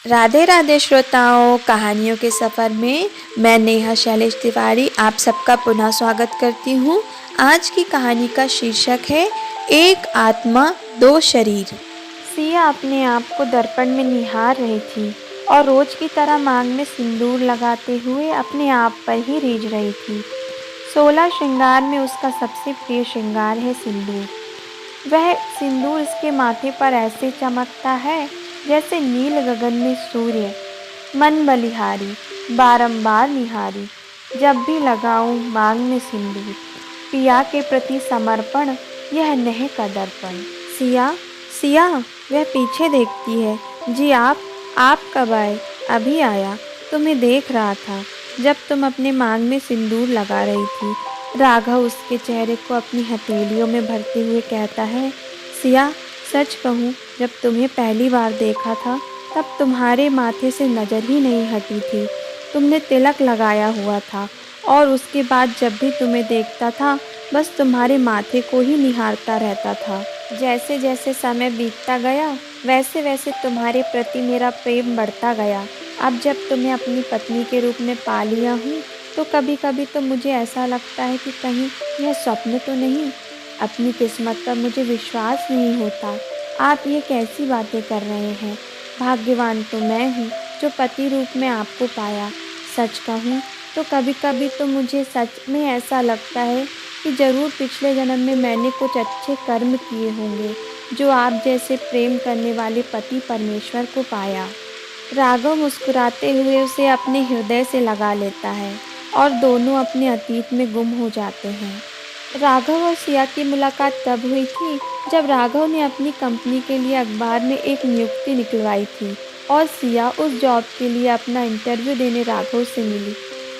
राधे राधे श्रोताओं, कहानियों के सफ़र में मैं नेहा शैलेश तिवारी आप सबका पुनः स्वागत करती हूँ। आज की कहानी का शीर्षक है एक आत्मा दो शरीर। सिया अपने आप को दर्पण में निहार रही थी और रोज की तरह मांग में सिंदूर लगाते हुए अपने आप पर ही रीझ रही थी। 16 श्रृंगार में उसका सबसे प्रिय श्रृंगार है सिंदूर। वह सिंदूर इसके माथे पर ऐसे चमकता है जैसे नील गगन में सूर्य। मन बलिहारी बारंबार निहारी, जब भी लगाऊं मांग में सिंदूर। पिया के प्रति समर्पण, यह नेह का दर्पण। सिया सिया, वह पीछे देखती है। जी आप कब आए? अभी आया, तुम्हें देख रहा था जब तुम अपने मांग में सिंदूर लगा रही थी। राघव उसके चेहरे को अपनी हथेलियों में भरते हुए कहता है। सिया, सच कहूँ, जब तुम्हें पहली बार देखा था तब तुम्हारे माथे से नज़र ही नहीं हटी थी। तुमने तिलक लगाया हुआ था और उसके बाद जब भी तुम्हें देखता था बस तुम्हारे माथे को ही निहारता रहता था। जैसे जैसे समय बीतता गया वैसे वैसे तुम्हारे प्रति मेरा प्रेम बढ़ता गया। अब जब तुम्हें अपनी पत्नी के रूप में पा लिया हूँ तो कभी कभी तो मुझे ऐसा लगता है कि कहीं यह स्वप्न तो नहीं। अपनी किस्मत पर मुझे विश्वास नहीं होता। आप ये कैसी बातें कर रहे हैं? भाग्यवान तो मैं हूँ जो पति रूप में आपको पाया। सच कहूँ तो कभी कभी तो मुझे सच में ऐसा लगता है कि ज़रूर पिछले जन्म में मैंने कुछ अच्छे कर्म किए होंगे जो आप जैसे प्रेम करने वाले पति परमेश्वर को पाया। राघव मुस्कुराते हुए उसे अपने हृदय से लगा लेता है और दोनों अपने अतीत में गुम हो जाते हैं। राघव और सिया की मुलाकात तब हुई थी जब राघव ने अपनी कंपनी के लिए अखबार में एक नियुक्ति निकलवाई थी और सिया उस जॉब के लिए अपना इंटरव्यू देने राघव से मिली।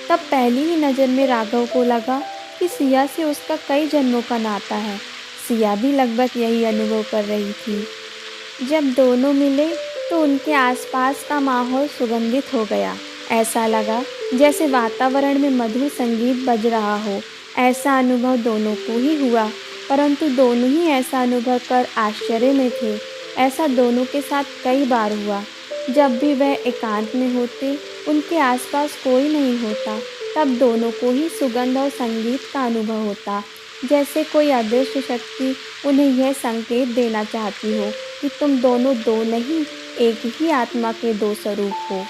तब पहली ही नज़र में राघव को लगा कि सिया से उसका कई जन्मों का नाता है। सिया भी लगभग यही अनुभव कर रही थी। जब दोनों मिले तो उनके आसपास का माहौल सुगंधित हो गया। ऐसा लगा जैसे वातावरण में मधुर संगीत बज रहा हो। ऐसा अनुभव दोनों को ही हुआ, परंतु दोनों ही ऐसा अनुभव कर आश्चर्य में थे। ऐसा दोनों के साथ कई बार हुआ। जब भी वह एकांत में होते, उनके आसपास कोई नहीं होता, तब दोनों को ही सुगंध और संगीत का अनुभव होता, जैसे कोई अदृश्य शक्ति उन्हें यह संकेत देना चाहती हो कि तुम दोनों दो नहीं, एक ही आत्मा के दो स्वरूप हो।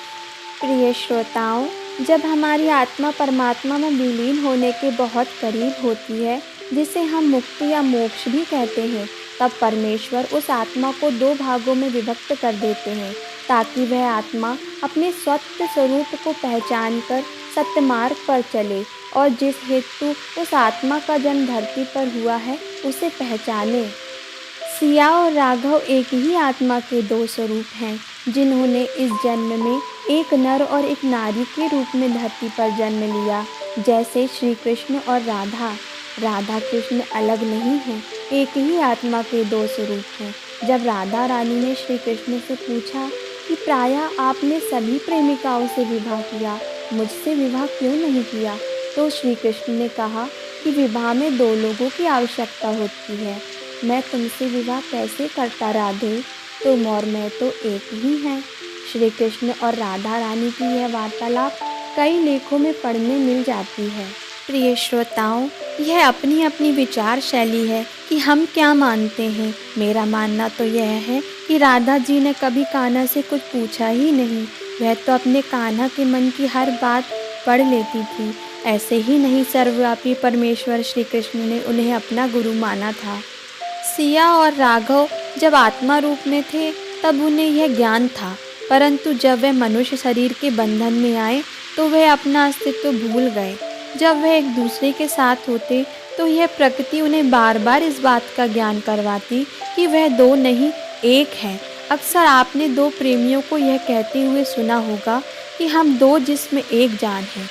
प्रिय श्रोताओं, जब हमारी आत्मा परमात्मा में विलीन होने के बहुत करीब होती है, जिसे हम मुक्ति या मोक्ष भी कहते हैं, तब परमेश्वर उस आत्मा को दो भागों में विभक्त कर देते हैं ताकि वह आत्मा अपने सत्य स्वरूप को पहचान कर सत्य मार्ग पर चले और जिस हेतु उस आत्मा का जन्म धरती पर हुआ है उसे पहचाने। सिया और राघव एक ही आत्मा के दो स्वरूप हैं जिन्होंने इस जन्म में एक नर और एक नारी के रूप में धरती पर जन्म लिया। जैसे श्री कृष्ण और राधा कृष्ण अलग नहीं हैं, एक ही आत्मा के दो स्वरूप हैं। जब राधा रानी ने श्री कृष्ण से पूछा कि प्रायः आपने सभी प्रेमिकाओं से विवाह किया, मुझसे विवाह क्यों नहीं किया, तो श्री कृष्ण ने कहा कि विवाह में दो लोगों की आवश्यकता होती है। मैं तुमसे विवाह कैसे करता राधे, तुम और मैं तो एक ही हैं। श्री कृष्ण और राधा रानी की यह वार्तालाप कई लेखों में पढ़ने मिल जाती है। प्रिय श्रोताओं, यह अपनी अपनी विचार शैली है कि हम क्या मानते हैं। मेरा मानना तो यह है कि राधा जी ने कभी कान्हा से कुछ पूछा ही नहीं। वह तो अपने कान्हा के मन की हर बात पढ़ लेती थी। ऐसे ही नहीं सर्वव्यापी परमेश्वर श्री कृष्ण ने उन्हें अपना गुरु माना था। सिया और राघव जब आत्मा रूप में थे तब उन्हें यह ज्ञान था, परंतु जब वे मनुष्य शरीर के बंधन में आए तो वे अपना अस्तित्व भूल गए। जब वे एक दूसरे के साथ होते तो यह प्रकृति उन्हें बार बार इस बात का ज्ञान करवाती कि वह दो नहीं एक है। अक्सर आपने दो प्रेमियों को यह कहते हुए सुना होगा कि हम दो जिस्म एक जान हैं।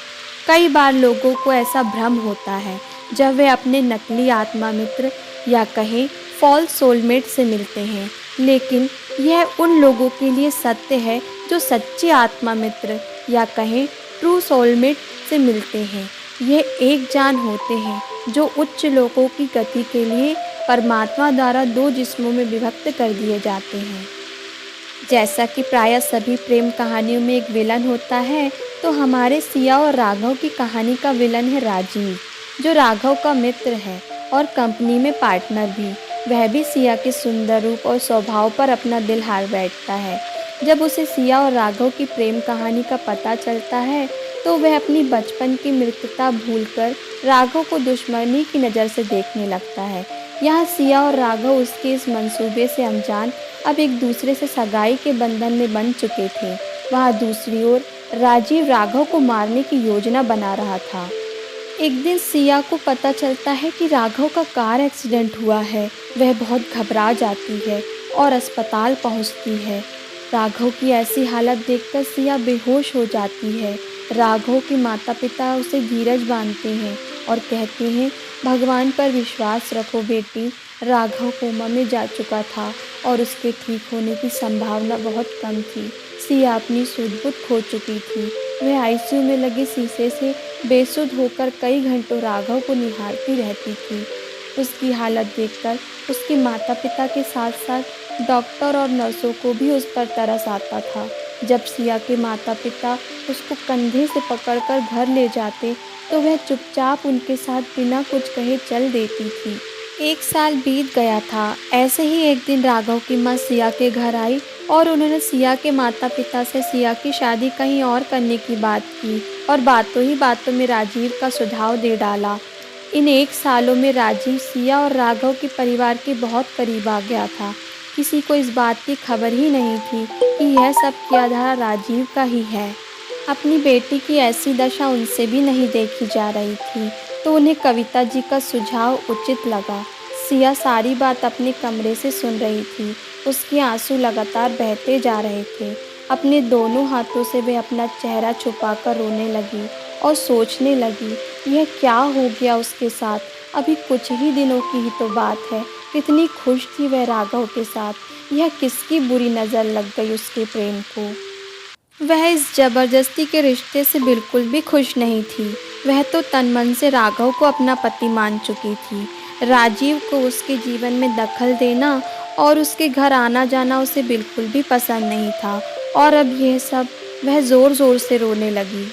कई बार लोगों को ऐसा भ्रम होता है जब वे अपने नकली आत्मा मित्र या कहें फॉल्स सोलमेट से मिलते हैं, लेकिन यह उन लोगों के लिए सत्य है जो सच्चे आत्मा मित्र या कहें ट्रू सोलमेट से मिलते हैं। यह एक जान होते हैं जो उच्च लोकों की गति के लिए परमात्मा द्वारा दो जिस्मों में विभक्त कर दिए जाते हैं। जैसा कि प्रायः सभी प्रेम कहानियों में एक विलन होता है, तो हमारे सिया और राघव की कहानी का विलन है राजीव, जो राघव का मित्र है और कंपनी में पार्टनर भी। वह भी सिया के सुंदर रूप और स्वभाव पर अपना दिल हार बैठता है। जब उसे सिया और राघव की प्रेम कहानी का पता चलता है, तो वह अपनी बचपन की मित्रता भूलकर राघव को दुश्मनी की नज़र से देखने लगता है। यहाँ सिया और राघव उसके इस मंसूबे से अनजान अब एक दूसरे से सगाई के बंधन में बंध चुके थे। वहाँ दूसरी ओर राजीव राघव को मारने की योजना बना रहा था। एक दिन सिया को पता चलता है कि राघव का कार एक्सीडेंट हुआ है। वह बहुत घबरा जाती है और अस्पताल पहुंचती है। राघव की ऐसी हालत देखकर सिया बेहोश हो जाती है। राघव के माता पिता उसे धीरज बांधते हैं और कहते हैं, भगवान पर विश्वास रखो बेटी। राघव कोमा में जा चुका था और उसके ठीक होने की संभावना बहुत कम थी। सिया अपनी सुध-बुध खो चुकी थी। वह आईसीयू में लगे शीशे से बेसुध होकर कई घंटों राघव को निहारती रहती थी। उसकी हालत देखकर उसके माता पिता के साथ साथ डॉक्टर और नर्सों को भी उस पर तरस आता था। जब सिया के माता पिता उसको कंधे से पकड़कर घर ले जाते, तो वह चुपचाप उनके साथ बिना कुछ कहे चल देती थी। 1 साल बीत गया था। ऐसे ही एक दिन राघव की माँ सिया के घर आई और उन्होंने सिया के माता पिता से सिया की शादी कहीं और करने की बात की और बातों ही बातों में राजीव का सुझाव दे डाला। इन 1 सालों में राजीव सिया और राघव के परिवार के बहुत करीब आ गया था। किसी को इस बात की खबर ही नहीं थी कि यह सब किया राजीव का ही है। अपनी बेटी की ऐसी दशा उनसे भी नहीं देखी जा रही थी, तो उन्हें कविता जी का सुझाव उचित लगा। सिया सारी बात अपने कमरे से सुन रही थी। उसके आंसू लगातार बहते जा रहे थे। अपने दोनों हाथों से वह अपना चेहरा छुपाकर रोने लगी और सोचने लगी, यह क्या हो गया उसके साथ। अभी कुछ ही दिनों की ही तो बात है। कितनी खुश थी वह राघव के साथ। यह किसकी बुरी नज़र लग गई उसके प्रेम को। वह इस ज़बरदस्ती के रिश्ते से बिल्कुल भी खुश नहीं थी। वह तो तन मन से राघव को अपना पति मान चुकी थी। राजीव को उसके जीवन में दखल देना और उसके घर आना जाना उसे बिल्कुल भी पसंद नहीं था और अब यह सब। वह ज़ोर-ज़ोर से रोने लगी।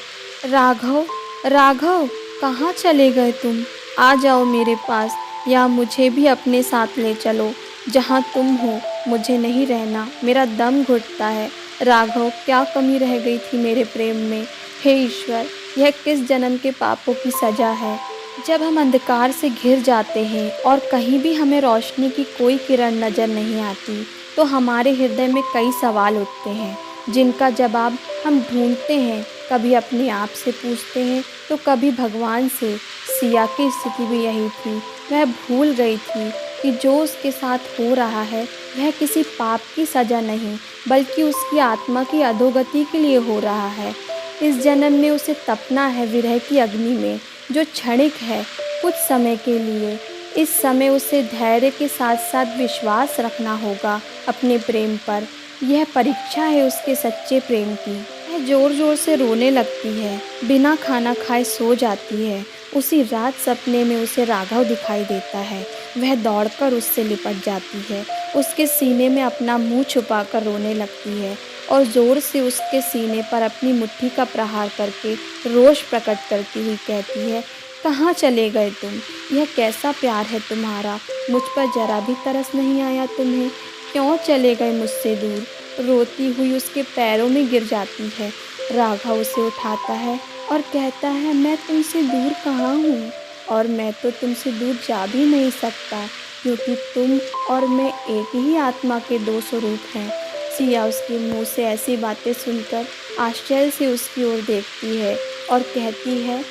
राघव, राघव, कहाँ चले गए तुम? आ जाओ मेरे पास या मुझे भी अपने साथ ले चलो। जहाँ तुम हो मुझे नहीं रहना, मेरा दम घुटता है। राघव, क्या कमी रह गई थी मेरे प्रेम में? हे ईश्वर, यह किस जन्म के पापों की सज़ा है। जब हम अंधकार से घिर जाते हैं और कहीं भी हमें रोशनी की कोई किरण नज़र नहीं आती, तो हमारे हृदय में कई सवाल उठते हैं, जिनका जवाब हम ढूंढते हैं। कभी अपने आप से पूछते हैं तो कभी भगवान से। सिया की स्थिति भी यही थी। वह भूल गई थी कि जो उसके साथ हो रहा है वह किसी पाप की सज़ा नहीं, बल्कि उसकी आत्मा की अधोगति के लिए हो रहा है। इस जन्म में उसे तपना है विरह की अग्नि में, जो क्षणिक है, कुछ समय के लिए। इस समय उसे धैर्य के साथ साथ विश्वास रखना होगा अपने प्रेम पर। यह परीक्षा है उसके सच्चे प्रेम की। वह ज़ोर-ज़ोर से रोने लगती है, बिना खाना खाए सो जाती है। उसी रात सपने में उसे राघव दिखाई देता है। वह दौड़कर उससे लिपट जाती है, उसके सीने में अपना मुंह छुपाकर रोने लगती है और ज़ोर से उसके सीने पर अपनी मुट्ठी का प्रहार करके रोष प्रकट करती हुई कहती है, कहाँ चले गए तुम? यह कैसा प्यार है तुम्हारा? मुझ पर जरा भी तरस नहीं आया तुम्हें? क्यों चले गए मुझसे दूर? रोती हुई उसके पैरों में गिर जाती है। राघव उसे उठाता है और कहता है, मैं तुमसे दूर कहाँ हूँ और मैं तो तुमसे दूर जा भी नहीं सकता, क्योंकि तुम और मैं एक ही आत्मा के 2 स्वरूप हैं। सिया उसके मुंह से ऐसी बातें सुनकर आश्चर्य से उसकी ओर देखती है और कहती है,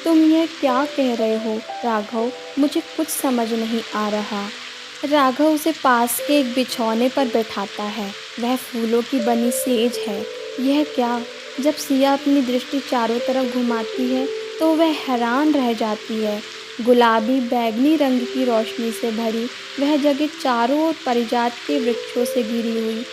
तुम यह क्या कह रहे हो राघव? मुझे कुछ समझ नहीं आ रहा। राघव उसे पास के एक बिछौने पर बैठाता है। वह फूलों की बनी सेज है। यह क्या? जब सिया अपनी दृष्टि चारों तरफ घुमाती है तो वह हैरान रह जाती है। गुलाबी बैगनी रंग की रोशनी से भरी वह जगह चारों ओर पारिजात के वृक्षों से घिरी हुई।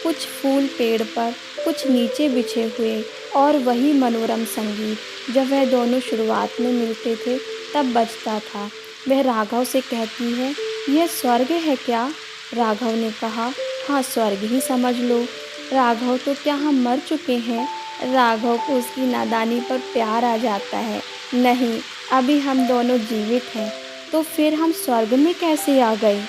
कुछ फूल पेड़ पर, कुछ नीचे बिछे हुए और वही मनोरम संगीत जब वह दोनों शुरुआत में मिलते थे तब बजता था। वह राघव से कहती है, यह स्वर्ग है क्या? राघव ने कहा, हाँ, स्वर्ग ही समझ लो। राघव तो क्या हम मर चुके हैं? राघव को उसकी नादानी पर प्यार आ जाता है। नहीं, अभी हम दोनों जीवित हैं। तो फिर हम स्वर्ग में कैसे आ गए?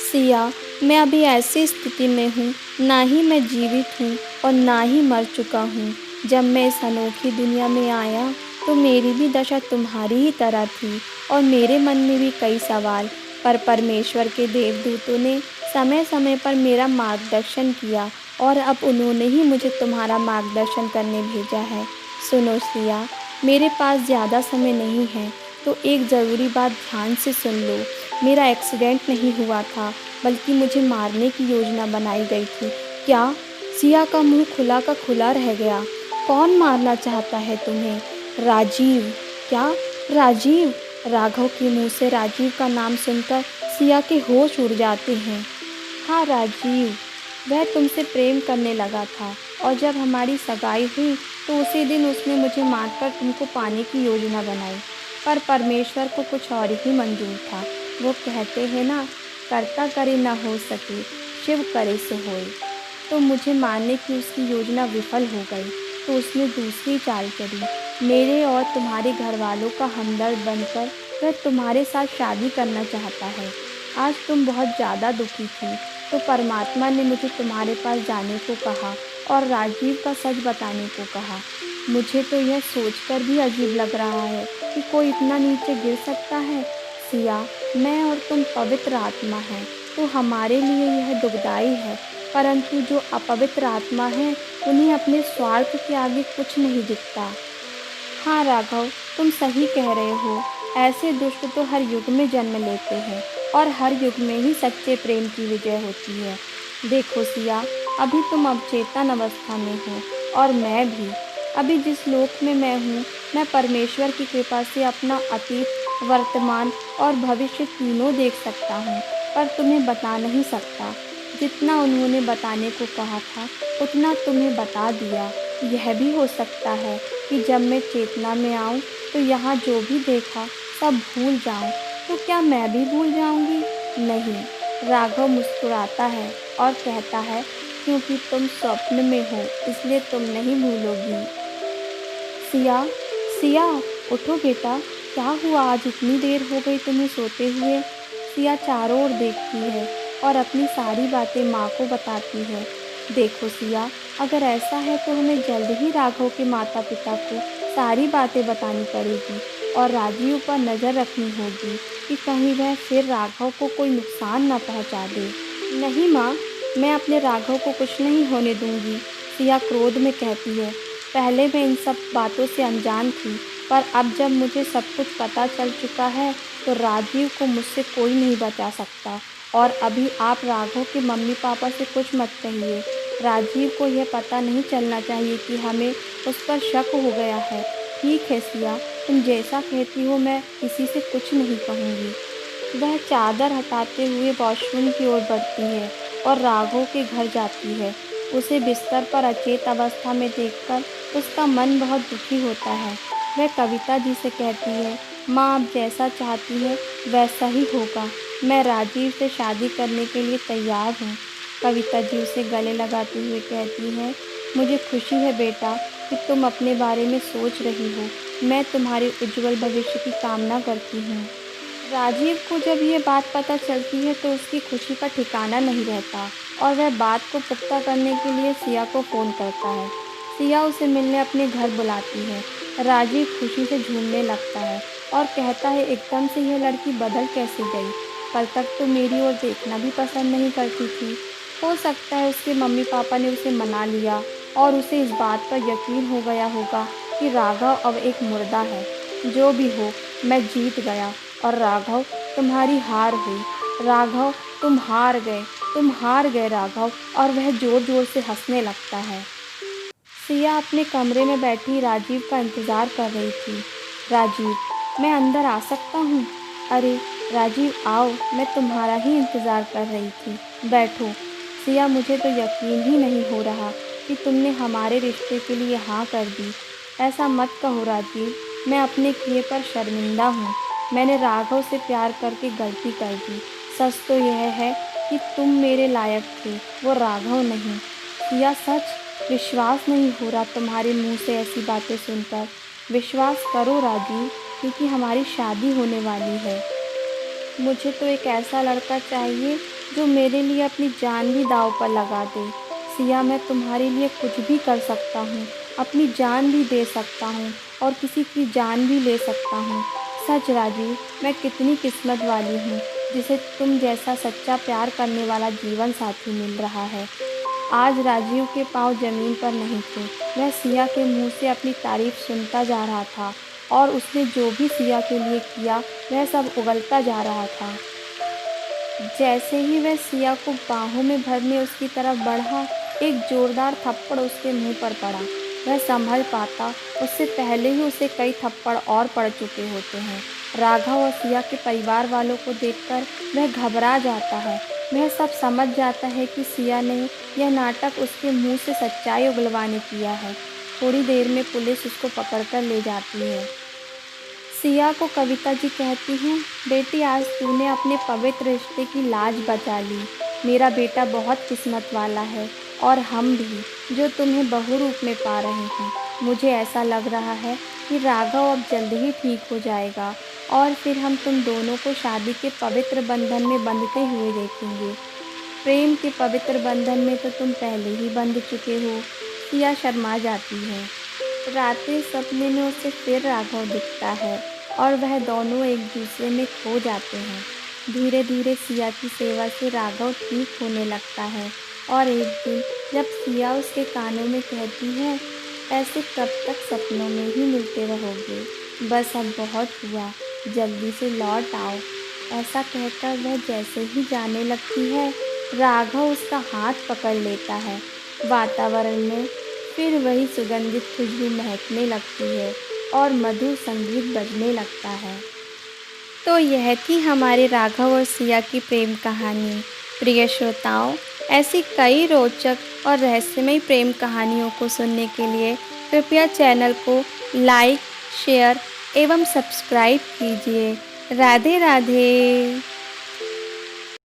सिया, मैं अभी ऐसी स्थिति में हूँ, ना ही मैं जीवित हूँ और ना ही मर चुका हूँ। जब मैं इस अनोखी दुनिया में आया तो मेरी भी दशा तुम्हारी ही तरह थी और मेरे मन में भी कई सवाल, पर परमेश्वर के देवदूतों ने समय समय पर मेरा मार्गदर्शन किया और अब उन्होंने ही मुझे तुम्हारा मार्गदर्शन करने भेजा है। सुनो सिया, मेरे पास ज़्यादा समय नहीं है, तो एक ज़रूरी बात ध्यान से सुन लो। मेरा एक्सीडेंट नहीं हुआ था, बल्कि मुझे मारने की योजना बनाई गई थी। क्या? सिया का मुंह खुला का खुला रह गया। कौन मारना चाहता है तुम्हें? राजीव। क्या? राजीव? राघव के मुंह से राजीव का नाम सुनकर सिया के होश उड़ जाते हैं। हाँ, राजीव। वह तुमसे प्रेम करने लगा था और जब हमारी सगाई हुई तो उसी दिन उसने मुझे मारकर तुमको पाने की योजना बनाई। पर परमेश्वर को कुछ और ही मंजूर था। वो कहते हैं ना, कर्ता करे ना हो सके, शिव करे सो होए। तो मुझे मारने की उसकी योजना विफल हो गई, तो उसने दूसरी चाल चली। मेरे और तुम्हारे घर वालों का हमदर्द बनकर वह तुम्हारे साथ शादी करना चाहता है। आज तुम बहुत ज़्यादा दुखी थी, तो परमात्मा ने मुझे तुम्हारे पास जाने को कहा और राजीव का सच बताने को कहा। मुझे तो यह सोचकर भी अजीब लग रहा है कि कोई इतना नीचे गिर सकता है। सिया, मैं और तुम पवित्र आत्मा हैं, तो हमारे लिए यह दुखदाई है, परंतु जो अपवित्र आत्मा है उन्हें अपने स्वार्थ के आगे कुछ नहीं दिखता। हाँ राघव, तुम सही कह रहे हो। ऐसे दुष्ट तो हर युग में जन्म लेते हैं और हर युग में ही सच्चे प्रेम की विजय होती है। देखो सिया, अभी तुम अवचेतन अवस्था में हो और मैं भी। अभी जिस लोक में मैं हूँ, मैं परमेश्वर की कृपा से अपना अतीत, वर्तमान और भविष्य तीनों देख सकता हूँ, पर तुम्हें बता नहीं सकता। जितना उन्होंने बताने को कहा था उतना तुम्हें बता दिया। यह भी हो सकता है कि जब मैं चेतना में आऊँ तो यहाँ जो भी देखा सब भूल जाऊँ। तो क्या मैं भी भूल जाऊँगी? नहीं। राघव मुस्कुराता है और कहता है, क्योंकि तुम स्वप्न में हो इसलिए तुम नहीं भूलोगी। सिया, सिया, उठो बेटा। क्या हुआ? आज इतनी देर हो गई तुम्हें सोते हुए? सिया चारों ओर देखती है और अपनी सारी बातें माँ को बताती है। देखो सिया, अगर ऐसा है तो हमें जल्द ही राघव के माता पिता को सारी बातें बतानी पड़ेगी और राजीव पर नज़र रखनी होगी कि कहीं वह फिर राघव को कोई नुकसान न पहुंचा दे। नहीं माँ, मैं अपने राघव को कुछ नहीं होने दूंगी, सिया क्रोध में कहती है। पहले मैं इन सब बातों से अनजान थी, पर अब जब मुझे सब कुछ पता चल चुका है तो राजीव को मुझसे कोई नहीं बचा सकता। और अभी आप राघव के मम्मी पापा से कुछ मत कहिए। राजीव को यह पता नहीं चलना चाहिए कि हमें उस पर शक हो गया है। ठीक है सिया, तुम जैसा कहती हो, मैं किसी से कुछ नहीं कहूँगी। वह चादर हटाते हुए वॉशरूम की ओर बढ़ती है और राघव के घर जाती है। उसे बिस्तर पर अचेत अवस्था में देखकर उसका मन बहुत दुखी होता है। वह कविता जी से कहती है, माँ आप जैसा चाहती है वैसा ही होगा। मैं राजीव से शादी करने के लिए तैयार हूँ। कविता जी उसे गले लगाते हुए कहती है, मुझे खुशी है बेटा कि तुम अपने बारे में सोच रही हो। मैं तुम्हारे उज्जवल भविष्य की कामना करती हूँ। राजीव को जब ये बात पता चलती है तो उसकी खुशी का ठिकाना नहीं रहता और वह बात को पुख्ता करने के लिए सिया को फ़ोन करता है। सिया उसे मिलने अपने घर बुलाती है। राजीव खुशी से झूमने लगता है और कहता है, एकदम से यह लड़की बदल कैसे गई? कल तक तो मेरी ओर देखना भी पसंद नहीं करती थी। हो सकता है उसके मम्मी पापा ने उसे मना लिया और उसे इस बात पर यकीन हो गया होगा कि राघव अब एक मुर्दा है। जो भी हो, मैं जीत गया और राघव, तुम्हारी हार हुई। राघव, तुम हार गए, तुम हार गए राघव। और वह ज़ोर ज़ोर से हंसने लगता है। सिया अपने कमरे में बैठी राजीव का इंतज़ार कर रही थी। राजीव, मैं अंदर आ सकता हूँ? अरे राजीव आओ, मैं तुम्हारा ही इंतज़ार कर रही थी, बैठो। सिया, मुझे तो यकीन ही नहीं हो रहा कि तुमने हमारे रिश्ते के लिए हाँ कर दी। ऐसा मत कहो राजीव, मैं अपने किए पर शर्मिंदा हूँ। मैंने राघव से प्यार करके गलती कर दी। सच तो यह है कि तुम मेरे लायक थे, वो राघव नहीं। सिया सच विश्वास नहीं हो रहा तुम्हारे मुंह से ऐसी बातें सुनकर। विश्वास करो राजीव, क्योंकि हमारी शादी होने वाली है। मुझे तो एक ऐसा लड़का चाहिए जो मेरे लिए अपनी जान भी दांव पर लगा दे। सिया, मैं तुम्हारे लिए कुछ भी कर सकता हूँ, अपनी जान भी दे सकता हूँ और किसी की जान भी ले सकता हूँ। सच राजीव, मैं कितनी किस्मत वाली हूँ जिसे तुम जैसा सच्चा प्यार करने वाला जीवन साथी मिल रहा है। आज राजीव के पाँव ज़मीन पर नहीं थे। वह सिया के मुंह से अपनी तारीफ़ सुनता जा रहा था और उसने जो भी सिया के लिए किया वह सब उगलता जा रहा था। जैसे ही वह सिया को बाहों में भरने उसकी तरफ बढ़ा, एक ज़ोरदार थप्पड़ उसके मुंह पर पड़ा। वह संभल पाता उससे पहले ही उसे कई थप्पड़ और पड़ चुके होते हैं। राघव और सिया के परिवार वालों को देखकर वह घबरा जाता है। वह सब समझ जाता है कि सिया ने यह नाटक उसके मुंह से सच्चाई उगलवाने किया है। थोड़ी देर में पुलिस उसको पकड़कर ले जाती है। सिया को कविता जी कहती हैं, बेटी आज तूने अपने पवित्र रिश्ते की लाज बचा ली। मेरा बेटा बहुत किस्मत वाला है और हम भी, जो तुम्हें बहू रूप में पा रहे हैं। मुझे ऐसा लग रहा है कि राघव अब जल्द ही ठीक हो जाएगा और फिर हम तुम दोनों को शादी के पवित्र बंधन में बंधते हुए देखेंगे। प्रेम के पवित्र बंधन में तो तुम पहले ही बंध चुके हो। सिया शर्मा जाती है। रातें सपने में उसे फिर राघव दिखता है और वह दोनों एक दूसरे में खो जाते हैं। धीरे धीरे सिया की सेवा से राघव ठीक होने लगता है और एक दिन जब सिया उसके कानों में कहती है, ऐसे कब तक सपनों में ही मिलते रहोगे, बस अब बहुत हुआ, जल्दी से लौट आओ। ऐसा कहकर वह जैसे ही जाने लगती है, राघव उसका हाथ पकड़ लेता है। वातावरण में फिर वही सुगंधित खुशबू महकने लगती है और मधुर संगीत बजने लगता है। तो यह थी हमारे राघव और सिया की प्रेम कहानी। प्रिय श्रोताओं, ऐसी कई रोचक और रहस्यमयी प्रेम कहानियों को सुनने के लिए कृपया चैनल को लाइक, शेयर एवं सब्सक्राइब कीजिए। राधे राधे।